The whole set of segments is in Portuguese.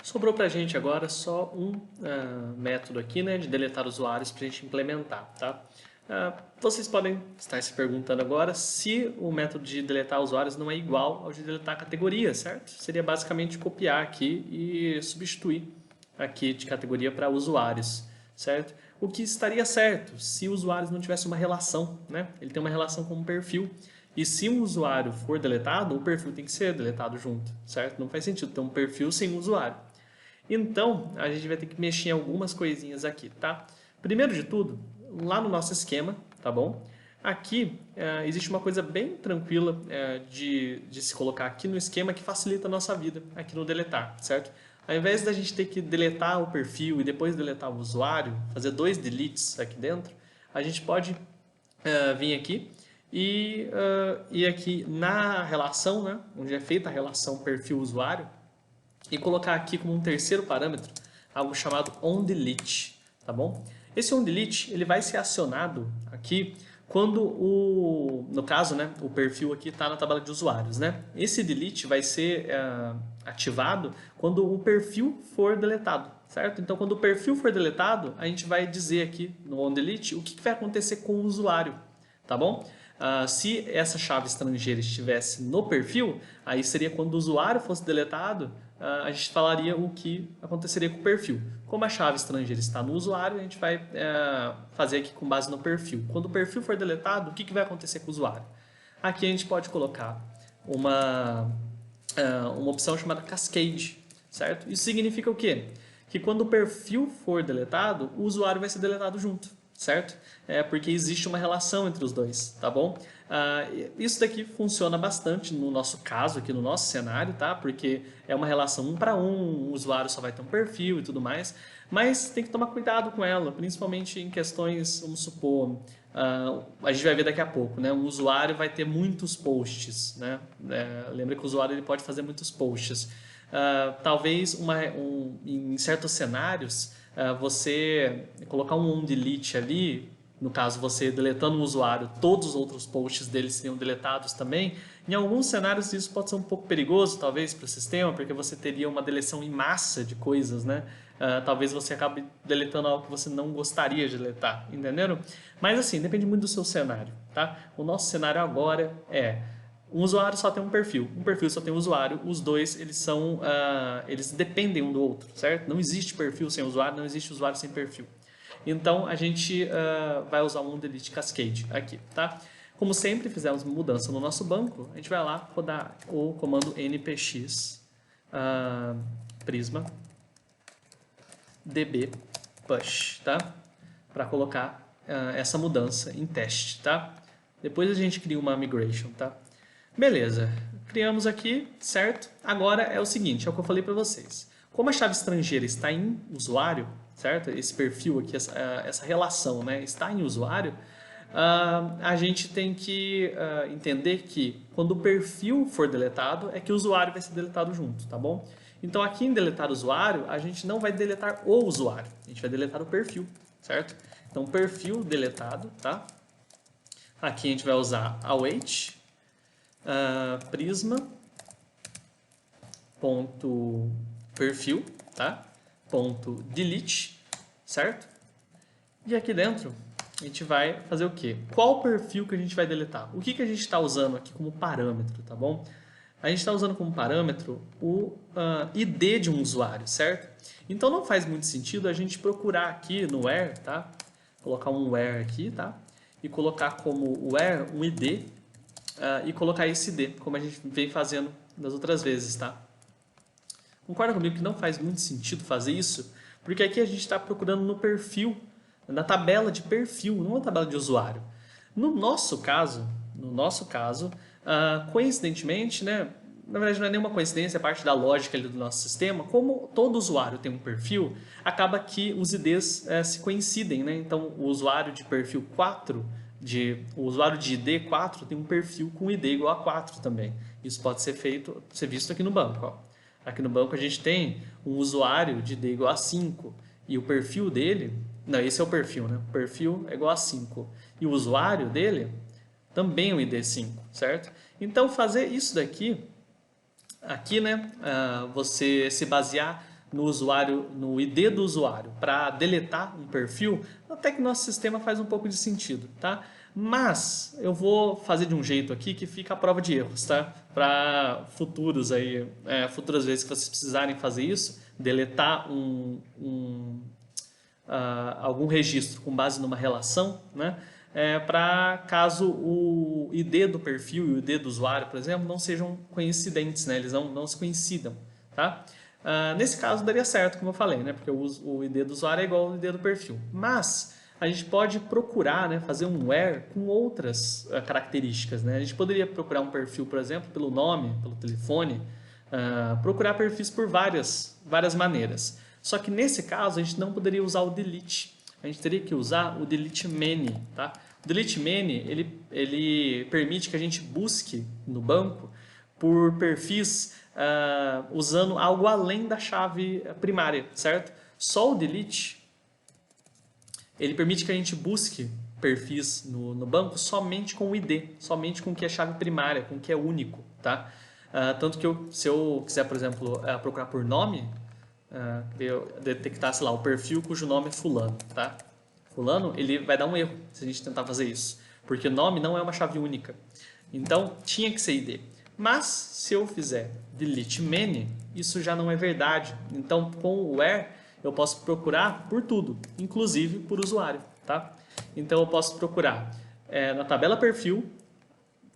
Sobrou para a gente agora só um método aqui, né, de deletar usuários para a gente implementar, tá? Vocês podem estar se perguntando agora se o método de deletar usuários não é igual ao de deletar categorias, certo? Seria basicamente copiar aqui e substituir aqui de categoria para usuários, certo? O que estaria certo se usuários não tivesse uma relação, né? Ele tem uma relação com um perfil. E se um usuário for deletado, o perfil tem que ser deletado junto, certo? Não faz sentido ter um perfil sem um usuário. Então, a gente vai ter que mexer em algumas coisinhas aqui, tá? Primeiro de tudo, lá no nosso esquema, tá bom? Aqui existe uma coisa bem tranquila de se colocar aqui no esquema que facilita a nossa vida aqui no deletar, certo? Ao invés da gente ter que deletar o perfil e depois deletar o usuário, fazer 2 deletes aqui dentro, a gente pode vir aqui e aqui na relação, né, onde é feita a relação perfil-usuário, e colocar aqui como um terceiro parâmetro algo chamado onDelete, tá bom? Esse onDelete ele vai ser acionado aqui quando no caso, né, o perfil aqui está na tabela de usuários, né? Esse delete vai ser ativado quando o perfil for deletado, certo? Então, quando o perfil for deletado, a gente vai dizer aqui no onDelete o que vai acontecer com o usuário, tá bom? Se essa chave estrangeira estivesse no perfil, aí seria quando o usuário fosse deletado, a gente falaria o que aconteceria com o perfil. Como a chave estrangeira está no usuário, a gente vai fazer aqui com base no perfil. Quando o perfil for deletado, o que vai acontecer com o usuário? Aqui a gente pode colocar uma opção chamada Cascade, certo? Isso significa o quê? Que quando o perfil for deletado, o usuário vai ser deletado junto, certo? Porque existe uma relação entre os dois, tá bom? Isso daqui funciona bastante no nosso caso, aqui no nosso cenário, tá? Porque é uma relação 1 para 1, o usuário só vai ter um perfil e tudo mais, mas tem que tomar cuidado com ela, principalmente em questões, vamos supor, a gente vai ver daqui a pouco, né? O usuário vai ter muitos posts, né? Lembra que o usuário ele pode fazer muitos posts. Talvez em certos cenários você colocar um onDelete ali, no caso você deletando o usuário, todos os outros posts dele seriam deletados também. Em alguns cenários isso pode ser um pouco perigoso, talvez, para o sistema, porque você teria uma deleção em massa de coisas, né? Talvez você acabe deletando algo que você não gostaria de deletar, entenderam? Mas assim, depende muito do seu cenário, tá? O nosso cenário agora um usuário só tem um perfil só tem um usuário, os dois eles dependem um do outro, certo? Não existe perfil sem usuário, não existe usuário sem perfil. Então a gente vai usar um onDelete Cascade aqui, tá? Como sempre fizemos mudança no nosso banco, a gente vai lá rodar o comando npx prisma db push, tá? Para colocar essa mudança em teste, tá? Depois a gente cria uma migration, tá? Beleza, criamos aqui, certo? Agora é o seguinte, é o que eu falei para vocês. Como a chave estrangeira está em usuário, certo? Esse perfil aqui, essa relação, né, está em usuário, a gente tem que entender que quando o perfil for deletado, é que o usuário vai ser deletado junto, tá bom? Então aqui em deletar usuário, a gente não vai deletar o usuário, a gente vai deletar o perfil, certo? Então perfil deletado, tá? Aqui a gente vai usar await prisma ponto perfil, tá? Ponto delete, certo? E aqui dentro a gente vai fazer o quê? Qual perfil que a gente vai deletar? O que a gente está usando aqui como parâmetro, tá bom? A gente está usando como parâmetro o ID de um usuário, certo? Então não faz muito sentido a gente procurar aqui no where, tá? Colocar um where aqui, tá? E colocar como where um ID e colocar esse ID, como a gente vem fazendo das outras vezes, tá? Concorda comigo que não faz muito sentido fazer isso? Porque aqui a gente está procurando no perfil, na tabela de perfil, não na tabela de usuário. No nosso caso, coincidentemente, né, na verdade não é nenhuma coincidência, é parte da lógica ali do nosso sistema, como todo usuário tem um perfil, acaba que os IDs se coincidem, né? Então o usuário de perfil 4, o usuário de ID 4 tem um perfil com ID igual a 4 também. Isso pode ser visto aqui no banco, ó. Aqui no banco a gente tem um usuário de ID igual a 5 e o perfil dele, não, esse é o perfil, né? O perfil é igual a 5 e o usuário dele também é um ID 5, certo? Então fazer isso daqui, aqui, né, você se basear no usuário, no ID do usuário para deletar um perfil, até que nosso sistema faz um pouco de sentido, tá? Mas eu vou fazer de um jeito aqui que fica à prova de erros, tá? Para futuras vezes que vocês precisarem fazer isso, deletar algum registro com base numa relação, né? Para caso o ID do perfil e o ID do usuário, por exemplo, não sejam coincidentes, né? Eles não se coincidam, tá? Nesse caso daria certo, como eu falei, né? Porque o ID do usuário é igual ao ID do perfil. Mas a gente pode procurar, né, fazer um where com outras características, né? A gente poderia procurar um perfil, por exemplo, pelo nome, pelo telefone, procurar perfis por várias maneiras. Só que nesse caso a gente não poderia usar o delete. A gente teria que usar o delete many, tá? O delete many, ele permite que a gente busque no banco por perfis usando algo além da chave primária, certo? Só o delete, ele permite que a gente busque perfis no banco somente com o ID, somente com o que é chave primária, com o que é único, tá? Tanto que se eu quiser, por exemplo, procurar por nome, eu detectar, sei lá, o perfil cujo nome é fulano, tá? Fulano, ele vai dar um erro se a gente tentar fazer isso, porque nome não é uma chave única. Então, tinha que ser ID. Mas, se eu fizer delete many, isso já não é verdade. Então, com o where, eu posso procurar por tudo, inclusive por usuário, tá? Então, eu posso procurar na tabela perfil,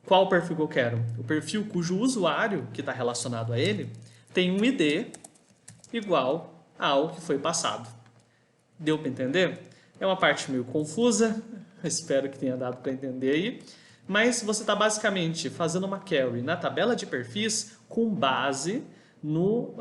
qual perfil que eu quero? O perfil cujo usuário, que está relacionado a ele, tem um ID igual ao que foi passado. Deu para entender? É uma parte meio confusa, espero que tenha dado para entender aí, mas você está basicamente fazendo uma query na tabela de perfis com base no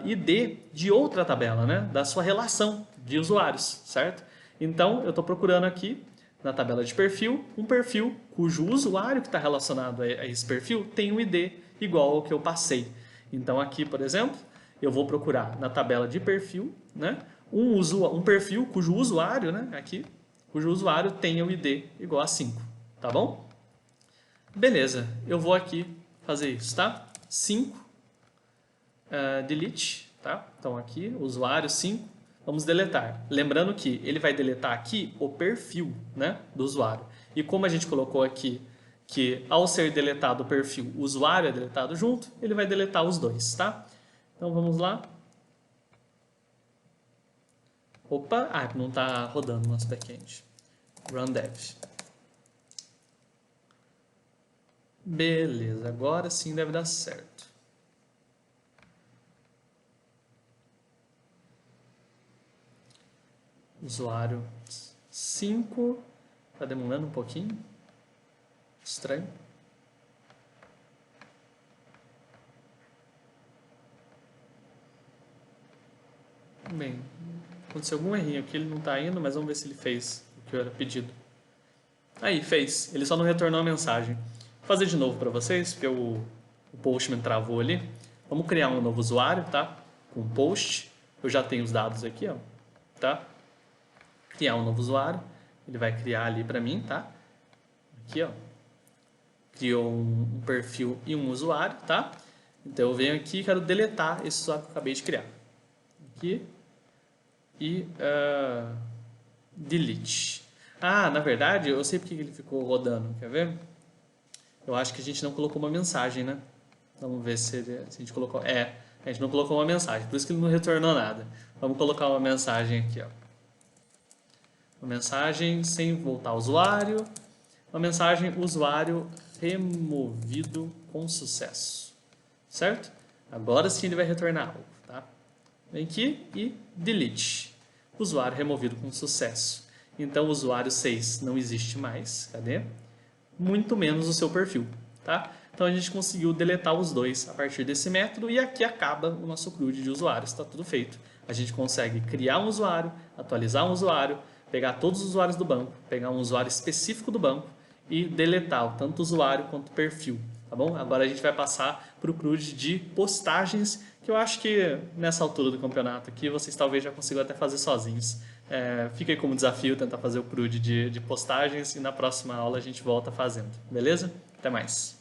ID de outra tabela, né? Da sua relação de usuários, certo? Então, eu estou procurando aqui na tabela de perfil um perfil cujo usuário que está relacionado a esse perfil tem um ID igual ao que eu passei. Então, aqui, por exemplo, eu vou procurar na tabela de perfil, né, um perfil cujo usuário, né, aqui, cujo usuário tenha o ID igual a 5, tá bom? Beleza, eu vou aqui fazer isso, tá? 5, delete, tá? Então aqui, usuário 5, vamos deletar. Lembrando que ele vai deletar aqui o perfil, né, do usuário. E como a gente colocou aqui que ao ser deletado o perfil, o usuário é deletado junto, ele vai deletar os dois, tá? Então vamos lá. Opa, não está rodando o nosso back-end. Run dev. Beleza, agora sim deve dar certo. Usuário 5. Está demorando um pouquinho. Estranho. Bem, aconteceu algum errinho aqui, ele não está indo, mas vamos ver se ele fez o que era pedido. Aí, fez. Ele só não retornou a mensagem. Vou fazer de novo para vocês, porque o Postman travou ali. Vamos criar um novo usuário, tá? Com post. Eu já tenho os dados aqui, ó. Tá? Criar um novo usuário. Ele vai criar ali para mim, tá? Aqui, ó. Criou um perfil e um usuário, tá? Então eu venho aqui e quero deletar esse usuário que eu acabei de criar. Aqui. E delete. Na verdade, eu sei porque ele ficou rodando, quer ver? Eu acho que a gente não colocou uma mensagem, né? Vamos ver se a gente colocou... a gente não colocou uma mensagem, por isso que ele não retornou nada. Vamos colocar uma mensagem aqui, ó. Uma mensagem sem voltar ao usuário. Uma mensagem usuário removido com sucesso. Certo? Agora sim ele vai retornar algo, tá? Vem aqui e delete. Usuário removido com sucesso. Então o usuário 6 não existe mais. Cadê? Muito menos o seu perfil, tá? Então a gente conseguiu deletar os dois a partir desse método e aqui acaba o nosso CRUD de usuários, está tudo feito. A gente consegue criar um usuário, atualizar um usuário, pegar todos os usuários do banco, pegar um usuário específico do banco e deletar tanto o usuário quanto o perfil, tá bom? Agora a gente vai passar para o CRUD de postagens, que eu acho que nessa altura do campeonato aqui vocês talvez já consigam até fazer sozinhos. Fica aí como desafio tentar fazer o CRUD de postagens e na próxima aula a gente volta fazendo, beleza? Até mais!